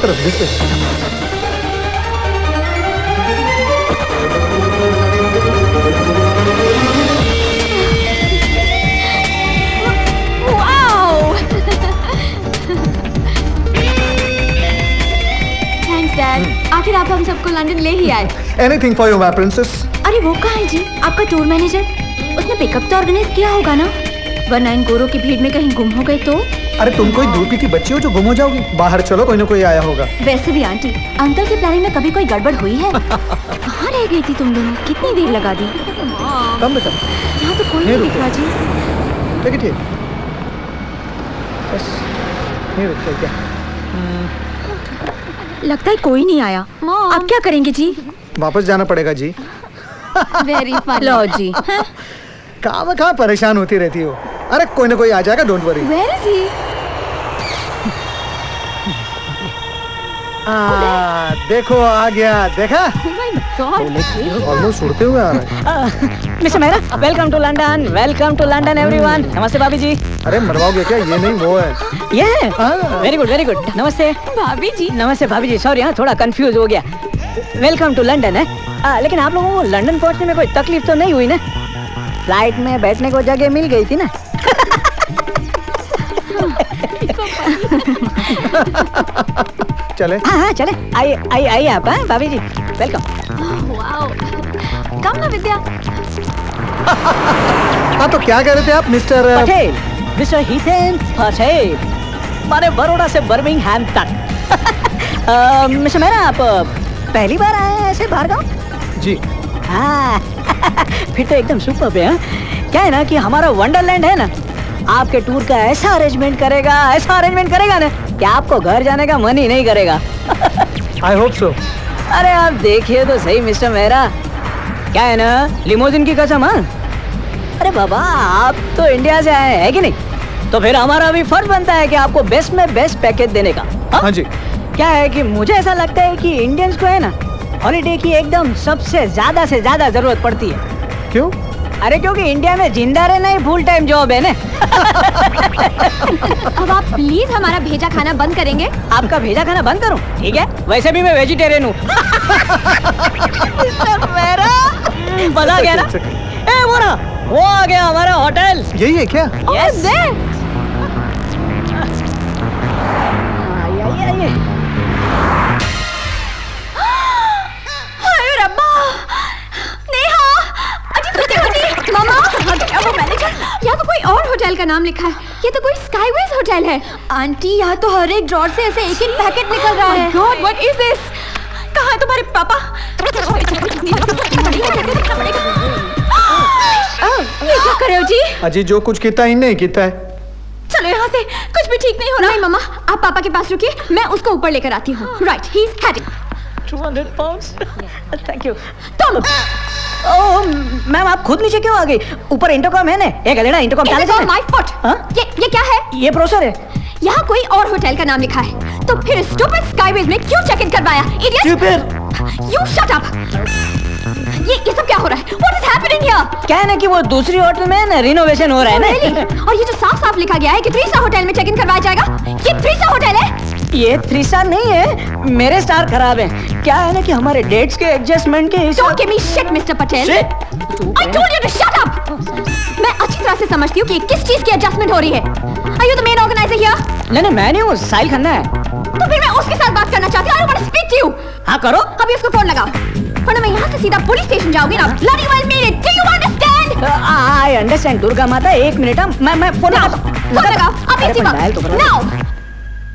तरफ this way. Dad, आखिर आप हम सबको लंदन ले ही आए। Anything for you, my princess. अरे वो कहाँ है जी? आपका टूर मैनेजर? उसने पिकअप तो ऑर्गेनाइज किया होगा ना? वरना इन गोरों की भीड़ में कहीं गुम हो गए तो? अरे तुम कोई धूपी की बच्ची हो जो गुम हो जाओगी? बाहर चलो, कोई ना कोई आया होगा। वैसे भी आंटी, अंकल की प्लानिंग में कभी कोई गड़बड़ हुई है? कहाँ रह गई थी तुम दोनों? कितनी देर लगा दी? कम बेटा। यहाँ तो कोई नहीं दिख रहा जी। ठीक है ठीक। बस नहीं रुक क्या? लगता है कोई नहीं आया। अब क्या करेंगे जी? वापस जाना पड़ेगा जी। Very funny. लो जी। कहाँ परेशान होती रहती हो? अरे कोई ना कोई आ जाएगा, don't worry. Where is he? देखो आ गया, देखा? Oh my God! ऑलमोस्ट उड़ते हुए आ रहा है। Mister Mehra, welcome to London, welcome to London everyone. नमस्ते भाभी जी। अरे मरवाओगे क्या? ये नहीं वो है। ये है? Very good very good. नमस्ते भाभी जी। नमस्ते भाभी जी, सॉरी हाँ थोड़ा कंफ्यूज हो गया। वेलकम टू लंदन है। लेकिन आप लोगों को लंदन पहुंचने में कोई तकलीफ तो नहीं हुई ना? फ्लाइट में बैठने को जगह मिल गई थी ना? चले? हाँ चले, आइए आप। हाँ भाभी जी, वेलकम। वाओ, कम ना विद्या। हाँ तो क्या कह रहे थे आप मिस्टर पटेल? मिस्टर हिसेन पटेल, माने बड़ौदा से बर्मिंघम तक। मिस्टर मेहरा, आप पहली बार आए हैं ऐसे बाहर गाँव? जी हाँ फिर तो एकदम सुपर है। क्या है ना कि हमारा वंडरलैंड है ना, आपके टूर का ऐसा अरेंजमेंट करेगा ना कि आपको घर जाने का मन ही नहीं करेगा। I hope so. अरे आप देखिए तो सही मिस्टर मेहरा, क्या है ना, लिमोजिन की कसम। हाँ अरे बाबा, आप तो इंडिया से आए हैं कि नहीं? तो फिर हमारा भी फर्ज बनता है कि आपको बेस्ट में बेस्ट पैकेज देने का। हाँ जी। क्या है कि मुझे ऐसा लगता है कि इंडियंस को है ना हॉलिडे की एकदम सबसे ज्यादा से ज्यादा जरूरत पड़ती है। क्यों? अरे क्योंकि इंडिया में जिंदा रहना ही फुल टाइम जॉब है ना। अब आप प्लीज हमारा भेजा खाना बंद करेंगे? आपका भेजा खाना बंद करूं? ठीक है, वैसे भी मैं वेजिटेरियन हूँ। मजा आ गया ना? ए वो आ गया हमारा होटल। यही है क्या? यस। आइए। हाय रब्बा, नेहा, अजी मामा, वो मैनेजर, यहाँ तो कोई और होटल का नाम लिखा है। ये तो कोई स्काईवेज होटल है। आंटी, यहाँ तो हर एक ड्रॉर से ऐसे एक एक पैकेट निकल रहा है। God, what is this? कहाँ है तुम्हारे पापा? ये क्या कर रहे हो जी? अजी जो कुछ किया ही नहीं किया है। चलो यहाँ से, कुछ भी ठीक नहीं हो रहा। नहीं मामा, आप पापा के पास रुकिए, मैं उसको ऊपर लेकर आती हूँ। Right, he is heading 200 pounds. Thank you. तुम ओह मैम, आप खुद नीचे क्यों आ गई? ऊपर इंटरकॉम है ना, एक लेना इंटरकॉम चाले जाए। My foot. ये क्या है? ये प्रोसेसर है। यहाँ कोई और होटल का नाम लिखा है, तो फिर स्टूपिड स्काईवेज में क्यों चेक इन करवाया? इडियट! You shut up! ये सब क्या हो रहा है? What is happening here? क्या है ना कि वो दूसरी होटल में ना रिनोवेशन हो रहा है ना। Really? और ये जो साफ-साफ लिखा गया है कि 3 स्टार होटल में चेक इन करवाया जाएगा, ये 3 स्टार होटल है? ये 3 स्टार नहीं है, मेरे स्टार खराब हैं। क्या है ना कि हमारे डेट्स के एडजस्टमेंट के हिसाब। Don't give me shit, Mr. Patel. I told you to shut up. मैं अच्छी तरह से समझती हूँ कि किस चीज की एडजस्टमेंट हो रही है। Are you the main organizer here? नहीं, मैं नहीं हूँ, साहिल खन्ना है। तो फिर मैं उसके साथ बात करना चाहती हूँ। I want to speak to you. हाँ करो। अभी उसको फोन लगाओ, वरना मैं यहाँ से सीधा पुलिस स्टेशन जाऊंगी ना। Bloody well mean it. Do you understand? I understand Durga माता, 1 मिनट। मैं फोन लगाओ अभी इसी वक्त। Now.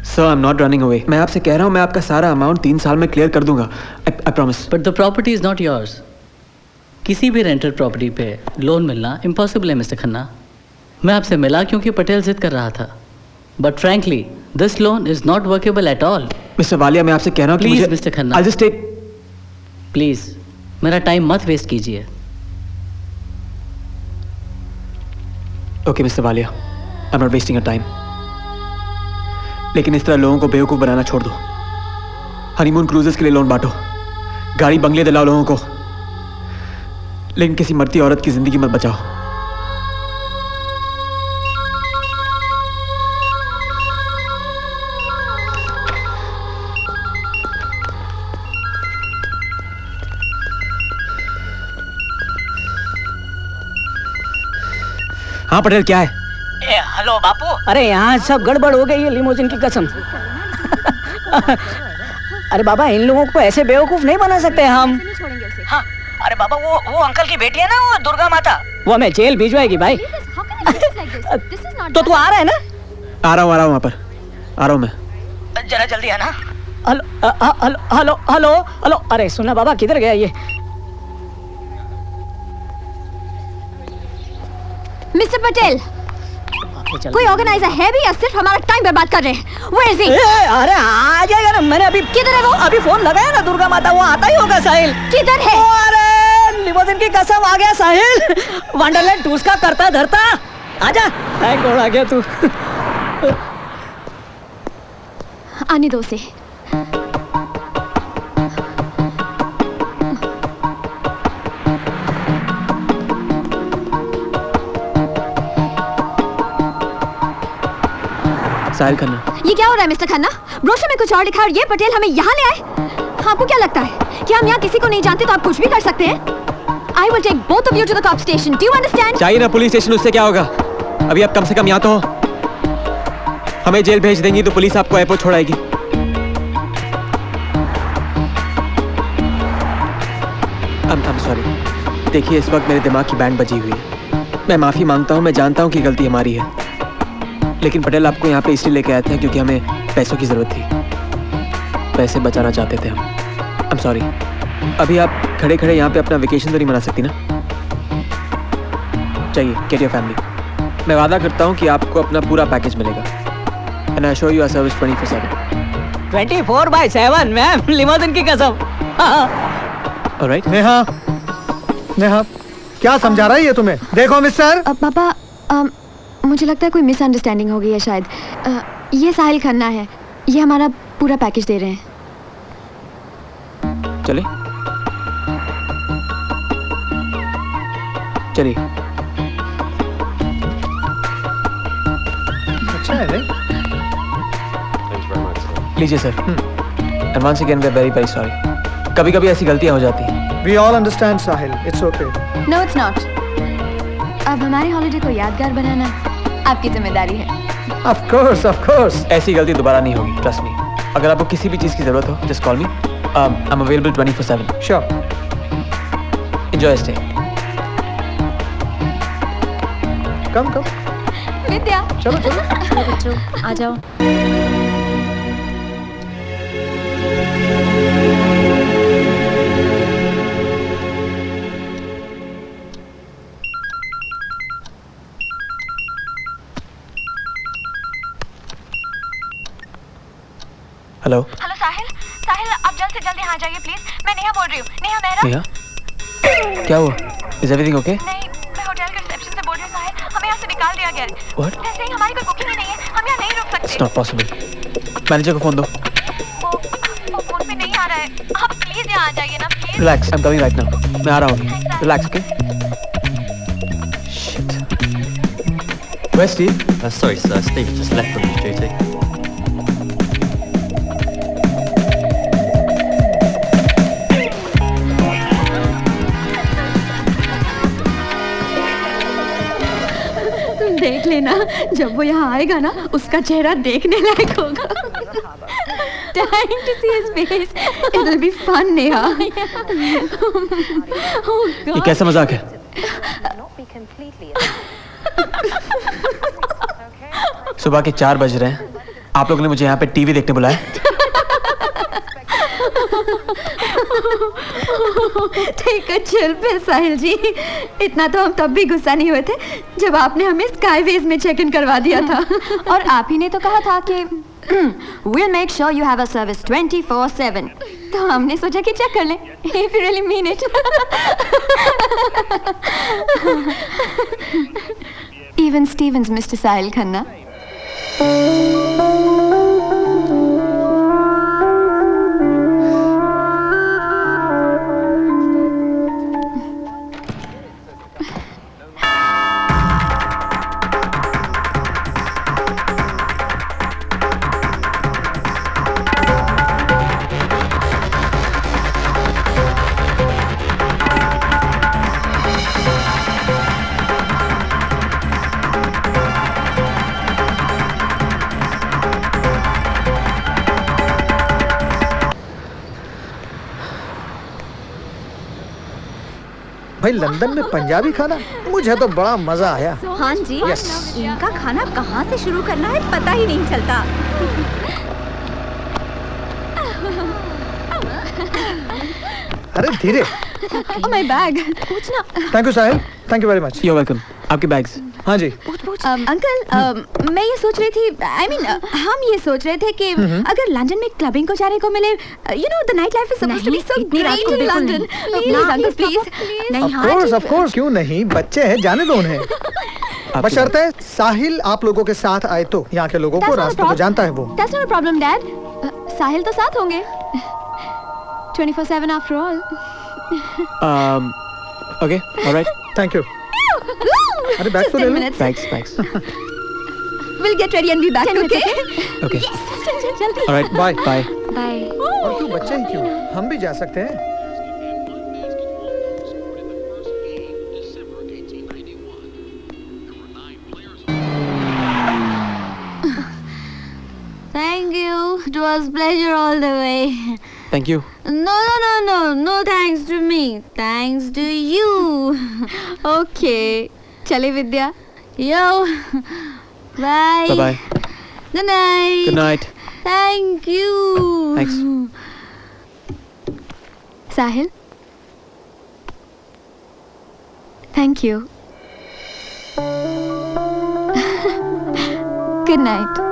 Sir, I'm not running away. मैं आपसे कह रहा हूँ, मैं आपका सारा अमाउंट 3 साल में क्लियर कर दूंगा। I promise. But the property is not yours. किसी भी रेंटेड प्रॉपर्टी पे लोन मिलना इम्पॉसिबल है मिस्टर खन्ना। मैं आपसे मिला क्योंकि पटेल जिद कर रहा था। But frankly, this loan is not workable at all. Mister Walia, मैं आपसे कह रहा हूँ कि Please, मुझे Mr. Khanna. I'll just take. Please मेरा टाइम मत वेस्ट कीजिए। Okay, mister Walia, I'm not wasting your time. लेकिन इस तरह लोगों को बेवकूफ बनाना छोड़ दो। हनीमून क्रूजेस के लिए लोन बांटो, गाड़ी बंगले दिलाओ लोगों को, लेकिन किसी मरती औरत की जिंदगी मत बचाओ। हाँ पटेल, क्या है? हेलो बापू। अरे यहाँ सब गड़बड़ हो गई है, लिमोजिन की कसम। अरे बाबा, इन लोगों को ऐसे बेवकूफ नहीं बना सकते हम। हाँ, अरे बाबा, वो अंकल की बेटी है ना, वो दुर्गा माता, वो हमें जेल भिजवाएगी भाई। तो तू आ रहा है ना? आ रहा हूँ वहाँ पर, आ रहा हूँ मैं। जरा जल्दी आना। Hello hello hello hello hello. अरे सुना बाबा, किधर गया ये? मिस्टर पटेल, कोई ऑर्गेनाइजर है भी या सिर्फ हमारा टाइम बर्बाद कर रहे हैं? Where is he? अरे आ जाएगा ना, मैंने अभी। किधर है वो? अभी फोन लगाया ना दुर्गा माता, वो आता ही होगा। साहिल किधर है? अरे लिमोजिन की कसम, आ गया साहिल। वंडरलैंड टूर्स का करता धरता। आजा, थैंक गॉड आ गया तू। आने दो उसे। साहिल खन्ना। ये क्या हो रहा है मिस्टर खन्ना? ब्रोशर में कुछ और लिखा है और ये पटेल हमें यहाँ ले आए। आपको क्या लगता है कि हम यहाँ किसी को नहीं जानते तो आप कुछ भी कर सकते हैं? I will take both of you to the cop station. Do you understand? चाहिए ना पुलिस स्टेशन, उससे क्या होगा? अभी आप कम से कम यहाँ तो हो। हमें जेल भेज देंगी तो पुलिस आपको एयरपोर्ट छोड़ाएगी। I'm sorry। देखिए, इस वक्त मेरे दिमाग की बैंड बजी हुई है। मैं माफी मांगता हूँ, मैं जानता हूँ कि गलती हमारी है, लेकिन पटेल आपको यहाँ पे इसलिए लेके आए थे क्योंकि हमें पैसों की जरूरत थी। पैसे बचाना चाहते थे हम। I'm sorry। अभी आप खड़े खड़े यहाँ पे अपना वेकेशन तो नहीं मना सकती ना? चाहिए, गेट योर फैमिली। मैं वादा करता हूँ कि आपको अपना पूरा पैकेज मिलेगा। And I show you our service 24/7। 24/7 ma'am, limousine की कसम। ऑलराइट। नेहा, नेहा, क्या समझा रहा है ये तुम्हें? देखो मिस्टर। पापा, मुझे लगता है कोई मिसअंडरस्टैंडिंग हो गई है शायद। ये साहिल खन्ना है, ये हमारा पूरा पैकेज दे रहे हैं। चले चलिए। अच्छा है नहीं? लीजिए sir. And once again we are very very sorry. कभी कभी ऐसी गलतियां हो जाती हैं। We all understand Sahil, it's okay। No, it's not. अब हमारी हॉलिडे को यादगार बनाना आपकी जिम्मेदारी है। Of course, of course। ऐसी गलती दोबारा नहीं होगी, ट्रस्ट मी। अगर आपको किसी भी चीज़ की जरूरत हो, just call me. I'm available 24/7। Sure। Enjoy your stay। Come। विद्या, चलो। बच्चों आ जाओ। हेलो साहिल, आप जल्द से जल्द यहाँ आ जाइए प्लीज। मैं नेहा बोल रही हूँ। नेहा मेहरा। नेहा, क्या हुआ? Is everything okay? नहीं, मैं होटल के रिसेप्शन से बोल रही हूँ साहिल, हमें यहाँ से निकाल दिया गया है। What? वैसे ही हमारी कोई बुकिंग ही नहीं है, हम यहाँ नहीं रुक सकते। It's not possible. मैनेजर को फोन दो। वो फोन पे नहीं आ रहा है। आप प्लीज यहाँ आ जाइए ना please. Relax, I am coming right now. मैं आ रहा हूँ। Relax, okay? Shit. Where's Steve? Sorry, sir. Steve just left from his duty. तुम देख लेना, जब वो यहाँ आएगा ना, उसका चेहरा देखने लायक होगा। Time to see his face. It'll be fun, Neha. Oh ये God. कैसा मजाक है? सुबह के 4 बज रहे हैं, आप लोगों ने मुझे यहाँ पे टीवी देखने बुलाया। ठीक है, चिल पे साहिल जी। इतना तो हम तब भी गुस्सा नहीं हुए थे जब आपने हमें स्काईवेज में चेक इन करवा दिया था। और आप ही ने तो कहा था कि we'll make sure you have a service 24/7। तो हमने सोचा कि चेक कर लें। If you really mean it। Even Stevens, Mr. Sahil Khanna। भाई लंदन में पंजाबी खाना, मुझे तो बड़ा मजा आया। हाँ जी, इनका खाना कहाँ से शुरू करना है पता ही नहीं चलता। अरे धीरे। माय बैग पूछना। Thank you Sahil, thank you very much. You welcome. आपके बैग्स। हाँ जी। अंकल मैं ये सोच रही थी, हम ये सोच रहे थे कि अगर लंदन में क्लबिंग को जाने को मिले, you know the night life is supposed to be so great in London. Please uncle please. नहीं ऑफ कोर्स क्यों नहीं, बच्चे हैं, जाने दो उन्हें। बशर्ते साहिल आप लोगों के साथ आए तो, यहाँ के लोगों को रास्ते को जानता है वो। That's not a problem dad, Sahil तो साथ होंगे 24/7 after all. Okay, alright. Thank you. अरे बैग तो ले लो। Bags. We'll get ready and be back, okay? Okay. Yes, जल्दी। Alright, bye bye. Bye. और क्यों बच्चे ही क्यों, हम भी जा सकते हैं। Thank you. It was pleasure all the way. Thank you. No thanks to me. Thanks to you. Okay. चले Vidya. Yo. Bye. Bye. Good night. Good night. Thank you. Thanks. Sahil. Thank you. Good night.